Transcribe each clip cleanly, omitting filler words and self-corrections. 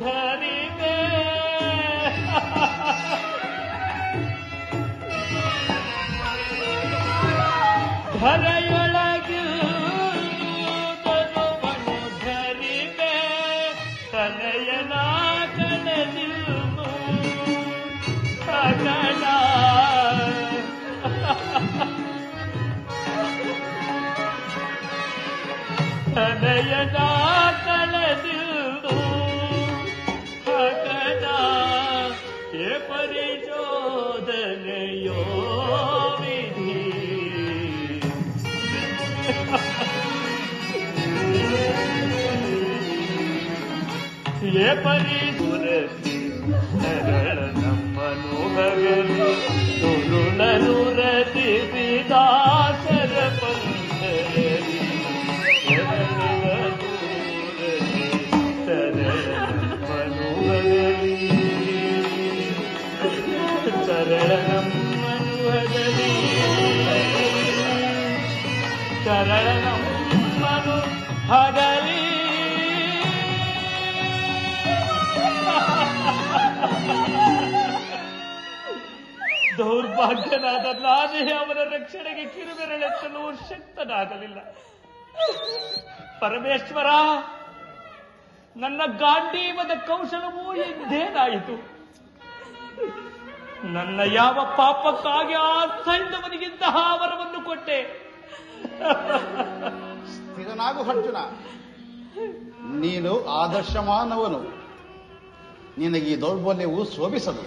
ಧರಿವೆ ಧರೆಯೊಳಗೆ ಧನುವನ್ನು ಧರಿವೆ ತಲೆಯನ ಕಳೆದಿರುವು ಅಗಣ ತಲೆಯನ ಕಳೆದಿರುವು ಅಗಣ ಏ ಪರಿಶೋಧನೆಯೋ ವಿಧಿ ये परिसुरति सरल नಮ್ಮನು ಹಗಲು ತುರುಳನುರತಿ ವಿದಾಸರ ಪಂಥದಲ್ಲಿ ಸರಳ ನಮ್ಮನು ಹಗಲಿ ಸರಳ ನಮ್ಮನು ಹಗಲಿ ಸರಳ ನಮ್ಮನು ಹಗಲಿ ದೌರ್ಭಾಗ್ಯನಾದ ನಾನೇ ಅವರ ರಕ್ಷಣೆಗೆ ಕಿರುಬೆರಳೆತ್ತಲು ಶಕ್ತನಾಗಲಿಲ್ಲ. ಪರಮೇಶ್ವರ, ನನ್ನ ಗಾಂಡೀವದ ಕೌಶಲವೂ ಎಂದೇನಾಯಿತು? ನನ್ನ ಯಾವ ಪಾಪಕ್ಕಾಗಿ ಆ ಸೈನ್ಯವನಿಗಿಂತಹ ವರವನ್ನು ಕೊಟ್ಟೆ? ಸ್ಥಿರನಾಗು ಅರ್ಜುನ, ನೀನು ಆದರ್ಶಮಾನವನು. ನಿನಗೆ ಈ ದೌರ್ಬಲ್ಯವು ಶೋಭಿಸದು.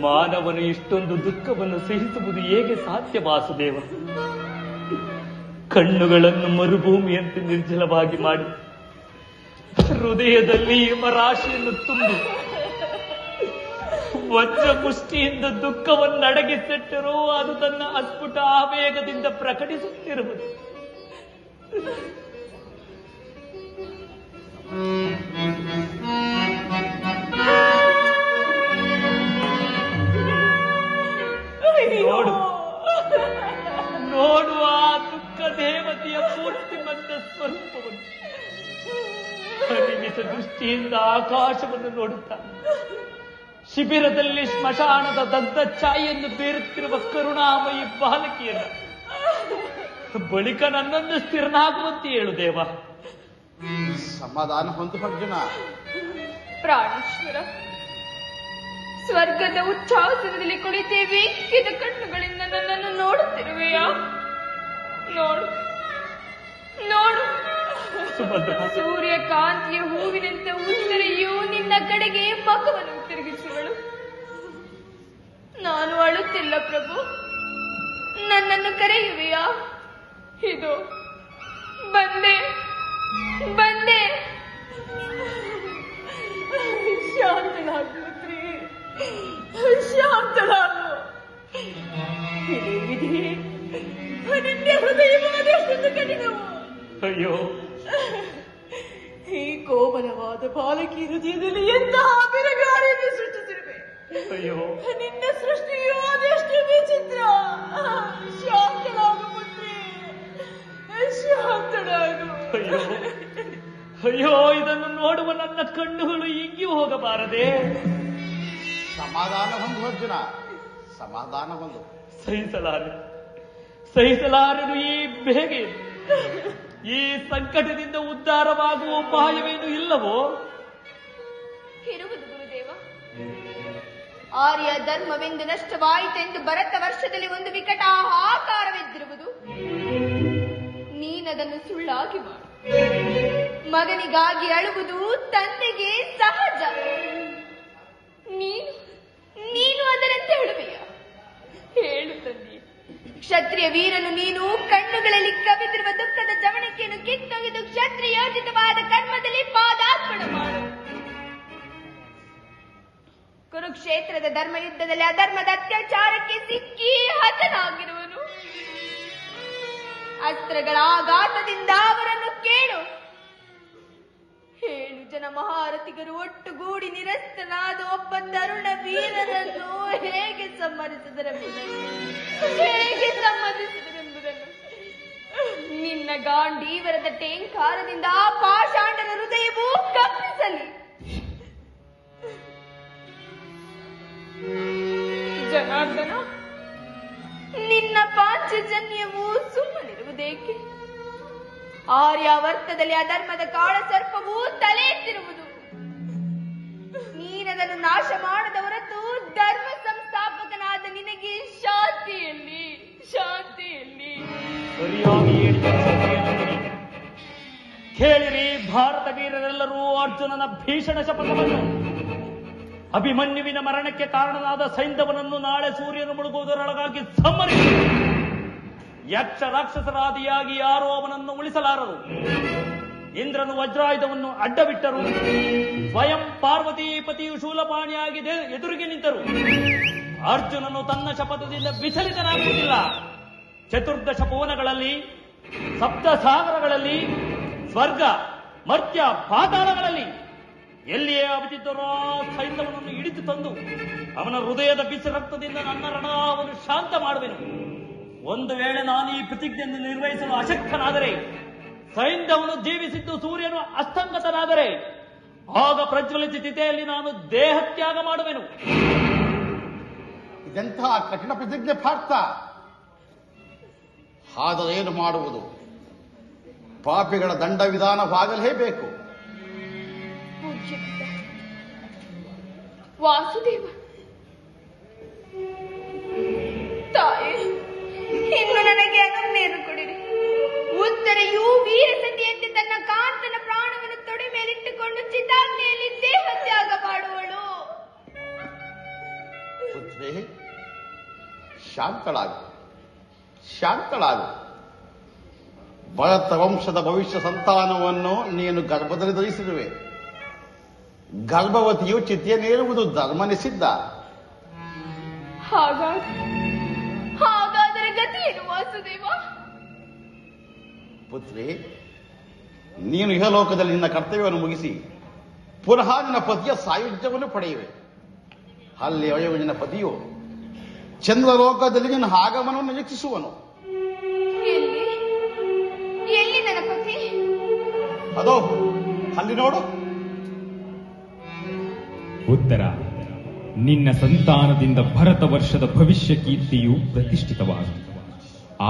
ಮಾನವನು ಇಷ್ಟೊಂದು ದುಃಖವನ್ನು ಸಹಿಸುವುದು ಹೇಗೆ ಸಾಧ್ಯ ವಾಸುದೇವ? ಕಣ್ಣುಗಳನ್ನು ಮರುಭೂಮಿಯಂತೆ ನಿರ್ಜಲವಾಗಿ ಮಾಡಿ ಹೃದಯದಲ್ಲಿ ಹಿಮರಾಶಿಯನ್ನು ತುಂಬಿ ವಜ್ರ ಮುಷ್ಟಿಯಿಂದ ದುಃಖವನ್ನು ಅಡಗಿಸಿಟ್ಟರೂ ಅದು ತನ್ನ ಅಸ್ಫುಟ ಆವೇಗದಿಂದ ಪ್ರಕಟಿಸುತ್ತಿರುವುದು. ನೋಡು ನೋಡು ಆ ದುಃಖ ದೇವತೆಯ ಮೂರ್ತಿಮಂತ ಸ್ವರೂಪವನ್ನು. ಪರಿಮಿತ ದೃಷ್ಟಿಯಿಂದ ಆಕಾಶವನ್ನು ನೋಡುತ್ತಾ ಶಿಬಿರದಲ್ಲಿ ಸ್ಮಶಾನದ ದಗ್ಧ ಛಾಯೆಯನ್ನು ಬೀರುತ್ತಿರುವ ಕರುಣಾಮಯಿ ಬಾಲಕಿಯನ್ನ ಬಳಿಕ ನನ್ನನ್ನು ಸ್ಥಿರನಾಗುವಂತೆ ಹೇಳು ದೇವ. ಸಮಾಧಾನ ಹೊಂದು ಅರ್ಜುನ. ಪ್ರಾಣೇಶ್ವರ, ಸ್ವರ್ಗದ ಉಚ್ಛಾಸನದಲ್ಲಿ ಕುಳಿತೇ ವೇಕ್ಕಿದ ಕಣ್ಣುಗಳಿಂದ ನನ್ನನ್ನು ನೋಡುತ್ತಿರುವೆಯಾ? ನೋಡು ನೋಡು, ಸೂರ್ಯಕಾಂತಿಯ ಹೂವಿನಂತೆ ಉತ್ತರೆಯು ನಿನ್ನ ಕಡೆಗೆ ಮುಖವನ್ನು ತಿರುಗಿಸುವಳು. ನಾನು ಅಳುತ್ತಿಲ್ಲ ಪ್ರಭು, ನನ್ನನ್ನು ಕರೆಯುವೆಯಾ? ಇದು ಬಂದೆ ಬಂದೆ. ಶಾಂತಳಾಗು ಪುತ್ರಿ, ಶಾಂತಳಾಗು. ವಿಧಿ ನಿನ್ನೆ ಹೃದಯವಾದಷ್ಟೊಂದು ಕಠಿಣವು. ಅಯ್ಯೋ, ಈ ಕೋಮಲವಾದ ಬಾಲಕಿ ಹೃದಯದಲ್ಲಿ ಎಂತಹ ಬಿರುಗಾಳಿಯನ್ನು ಸೃಷ್ಟಿಸಿರುವೆ. ಅಯ್ಯೋ, ನಿನ್ನ ಸೃಷ್ಟಿಯು ಅದೆಷ್ಟು ವಿಚಿತ್ರ. ಶಾಂತಳಾಗು ಪುತ್ರಿ, ಶಾಂತಳಾಗು. ಅಯ್ಯೋ ಅಯ್ಯೋ, ಇದನ್ನು ನೋಡುವ ನನ್ನ ಕಣ್ಣುಗಳು ಇಂಗಿ ಹೋಗಬಾರದೆ? ಸಮಾಧಾನ ಹೊಂದು ಅರ್ಜುನ, ಸಮಾಧಾನ ಹೊಂದು. ಸಹಿಸಲಾರನು ಈ ಬೇಗೆ. ಈ ಸಂಕಟದಿಂದ ಉದ್ಧಾರವಾಗುವ ಉಪಾಯವೇನು ಇಲ್ಲವೋ? ಇರುವುದು ಗುರುದೇವ. ಆರ್ಯ ಧರ್ಮವೆಂದು ನಷ್ಟವಾಯಿತೆಂದು ಭರತ ವರ್ಷದಲ್ಲಿ ಒಂದು ವಿಕಟ ಹಾಹಾಕಾರವೆದ್ದಿರುವುದು. ನೀನದನ್ನು ಸುಳ್ಳಾಗಿ ಮಾಡು. ಮಗನಿಗಾಗಿ ಅಳುವುದು ತಂದೆಗೆ ಸಹಜ. ನೀನು ಅದರಂತೆ ಅಳುವೆಯ? ಹೇಳು ತಂದೆ. ಕ್ಷತ್ರಿಯ ವೀರನು ನೀನು. ಕಣ್ಣುಗಳಲ್ಲಿ ಕವಿದಿರುವ ದುಃಖದ ಜವಣಿಕೆಯನ್ನು ಕಿತ್ತೊಗೆದು ಕ್ಷತ್ರಿಯೋಚಿತವಾದ ಕರ್ಮದಲ್ಲಿ ಪಾದಾರ್ಪಣ ಮಾಡು. ಕುರುಕ್ಷೇತ್ರದ ಧರ್ಮಯುದ್ಧದಲ್ಲಿ ಅಧರ್ಮದ ಅತ್ಯಾಚಾರಕ್ಕೆ ಸಿಕ್ಕಿ ಹತನಾಗಿರುವನು. ಅಸ್ತ್ರಗಳ ಆಘಾತದಿಂದ ಅವರನ್ನು ಕೇಳು. 7 ಜನ ಮಹಾರಥಿಗರು ಒಟ್ಟುಗೂಡಿ ನಿರಸ್ತನಾದ ಒಬ್ಬ ತರುಣ ವೀರನನ್ನು ಹೇಗೆ ಸಮ್ಮತಿಸಿದರೆಂಬುದನ್ನು ನಿನ್ನ ಗಾಂಡೀವರದ ಟೇಂಕಾರದಿಂದ ಆ ಪಾಷಾಂಡನ ಹೃದಯವೂ ಕಂಪಿಸಲು ಆರ್ಯಾವರ್ತದಲ್ಲಿ ಅಧರ್ಮದ ಕಾಳ ಸರ್ಪವು ತಲೆ ಎತ್ತಿರುವುದು. ನೀನದನ್ನು ನಾಶ ಮಾಡದ ಹೊರತು ಧರ್ಮ ಸಂಸ್ಥಾಪಕನಾದ ನಿನಗೆ ಶಾಂತಿಯಲ್ಲಿ ಶಾಂತಿಯಲ್ಲಿ. ಸರಿಯಾಗಿ ಹೇಳಿದರು ಸತಿಯನಂದಿನಿ. ಕೇಳಿರಿ ಭಾರತ ವೀರರೆಲ್ಲರೂ ಅರ್ಜುನನ ಭೀಷಣ ಶಪಥವನ್ನು. ಅಭಿಮನ್ಯುವಿನ ಮರಣಕ್ಕೆ ಕಾರಣನಾದ ಸೈಂಧವನನ್ನು ನಾಳೆ ಸೂರ್ಯನು ಮುಳುಗುವುದರೊಳಗಾಗಿ ಸಂಹರಿಸಿ. ಯಕ್ಷ ರಾಕ್ಷಸರಾದಿಯಾಗಿ ಯಾರೂ ಅವನನ್ನು ಉಳಿಸಲಾರರು. ಇಂದ್ರನು ವಜ್ರಾಯುಧವನ್ನು ಅಡ್ಡಬಿಟ್ಟರು. ಸ್ವಯಂ ಪಾರ್ವತಿ ಪತಿಯು ಶೂಲಪಾಣಿಯಾಗಿ ಎದುರಿಗೆ ನಿಂತರು. ಅರ್ಜುನನು ತನ್ನ ಶಪಥದಿಂದ ವಿಚಲಿತನಾಗುವುದಿಲ್ಲ. ಚತುರ್ದಶ ಭುವನಗಳಲ್ಲಿ, ಸಪ್ತ ಸಾಗರಗಳಲ್ಲಿ, ಸ್ವರ್ಗ ಮರ್ತ್ಯ ಪಾತಾಳಗಳಲ್ಲಿ ಎಲ್ಲಿಯೇ ಅವತಿದ್ದರೋ ಸೈನ್ಯವನನ್ನು ಹಿಡಿದು ತಂದು ಅವನ ಹೃದಯದ ಬಿಸಿ ರಕ್ತದಿಂದ ನನ್ನ ರಣವನ್ನು ಶಾಂತ ಮಾಡುವೆನು. ಒಂದು ವೇಳೆ ನಾನು ಈ ಪ್ರತಿಜ್ಞೆಯನ್ನು ನಿರ್ವಹಿಸಲು ಅಶಕ್ತನಾದರೆ, ಸೈನ್ಯವನು ಜೀವಿಸಿದ್ದು ಸೂರ್ಯನು ಅಸ್ತಂಗತನಾದರೆ, ಆಗ ಪ್ರಜ್ವಲಿತ ತಿಥಿಯಲ್ಲಿ ನಾನು ದೇಹತ್ಯಾಗ ಮಾಡುವೆನು. ಇದೆಂತಹ ಕಠಿಣ ಪ್ರತಿಜ್ಞೆ ಪಾರ್ಥ. ಆದರೆ ಏನು ಮಾಡುವುದು? ಪಾಪಿಗಳ ದಂಡ ವಿಧಾನವಾಗಲೇಬೇಕು. ವಾಸುದೇವ, ತಾಯಿ, ಇನ್ನು ನನಗೆ ಅನುಜ್ಞೆಯನ್ನು ಕೊಡಿರಿ. ಉತ್ತರೆಯೂ ವೀರ ಸತಿಯಂತೆ ತನ್ನ ಕಾಂತನ ಪ್ರಾಣವನ್ನು ತೊಡೆ ಮೇಲಿಟ್ಟುಕೊಂಡು ಚಿತಾಗ್ನಿಯಲ್ಲಿ ದೇಹ ತ್ಯಾಗ ಮಾಡುವಳು. ಪುತ್ರಿ, ಶಾಂತಳಾಗು, ಶಾಂತಳಾಗು. ಭರತ ವಂಶದ ಭವಿಷ್ಯ ಸಂತಾನವನ್ನು ನೀನು ಗರ್ಭದಲ್ಲಿ ಧರಿಸಿರುವೆ. ಗರ್ಭವತಿಯು ಚಿತೆಯನ್ನೇರುವುದು ಧರ್ಮ ನಿಷಿದ್ಧ. ಹಾಗಾದರೆ ಗತಿ ಏನು ವಾಸುದೇವ? ಪುತ್ರಿ, ನೀನು ಇಹಲೋಕದಲ್ಲಿ ನಿನ್ನ ಕರ್ತವ್ಯವನ್ನು ಮುಗಿಸಿ ಪುನಃ ನಿನ್ನ ಪತಿಯ ಸಾಯುಜ್ಯವನ್ನು ಪಡೆಯುವೆ. ಅಲ್ಲಿ ನಿನ್ನ ಪತಿಯು ಚಂದ್ರಲೋಕದಲ್ಲಿ ನಿನ್ನ ಆಗಮನವನ್ನು ನಿರೀಕ್ಷಿಸುವನು. ಎಲ್ಲಿ ನನ್ನ ಪತಿ? ಅದೋ ಅಲ್ಲಿ ನೋಡು. ಉತ್ತರ: ನಿನ್ನ ಸಂತಾನದಿಂದ ಭರತ ವರ್ಷದ ಭವಿಷ್ಯ ಕೀರ್ತಿಯು ಪ್ರತಿಷ್ಠಿತವಾಗುವುದು.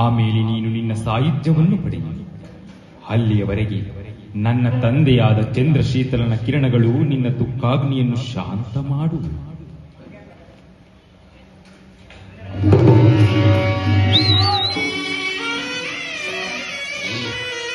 ಆಮೇಲೆ ನೀನು ನಿನ್ನ ಸಾಯುಜ್ಯವನ್ನು ಪಡೆಯುವುದು. ಅಲ್ಲಿಯವರೆಗೆ ನನ್ನ ತಂದೆಯಾದ ಚಂದ್ರಶೀತಲನ ಕಿರಣಗಳು ನಿನ್ನ ದುಃಖಾಗ್ನಿಯನ್ನು ಶಾಂತ ಮಾಡುವುದು.